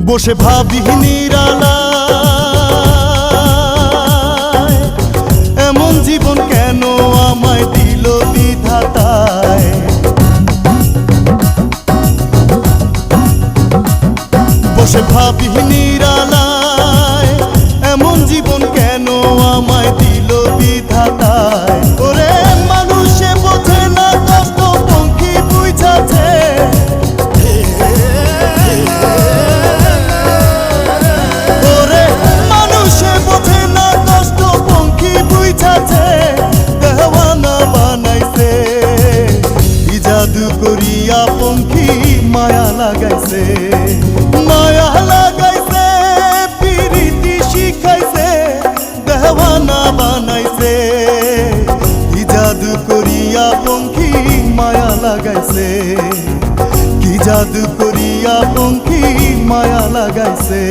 বসে ভাবি নিরালায়, এমন জীবন কেন আমায় দিল বিধাতায়। বসে ভাবি নিরালায়, এমন জীবন কেন আমায় দিল বিধাতায়। ওরে মানুষে বোঝে না কষ্ট পঙ্খী বুঝাছে, ওরে মানুষে বোঝে না কষ্ট পঙ্খী বুঝাছে। দেওয়ানা বানাইছে কি জাদু করিয়া পঙ্খী মায়া লাগাইছে, মায়া লাগাইছে পিরিতি শিখাইছে। দেওয়ানা বানাইছে কি জাদু করিয়া পঙ্খী মায়া লাগাইছে, কি জাদু করিয়া পঙ্খী মায়া লাগাইছে।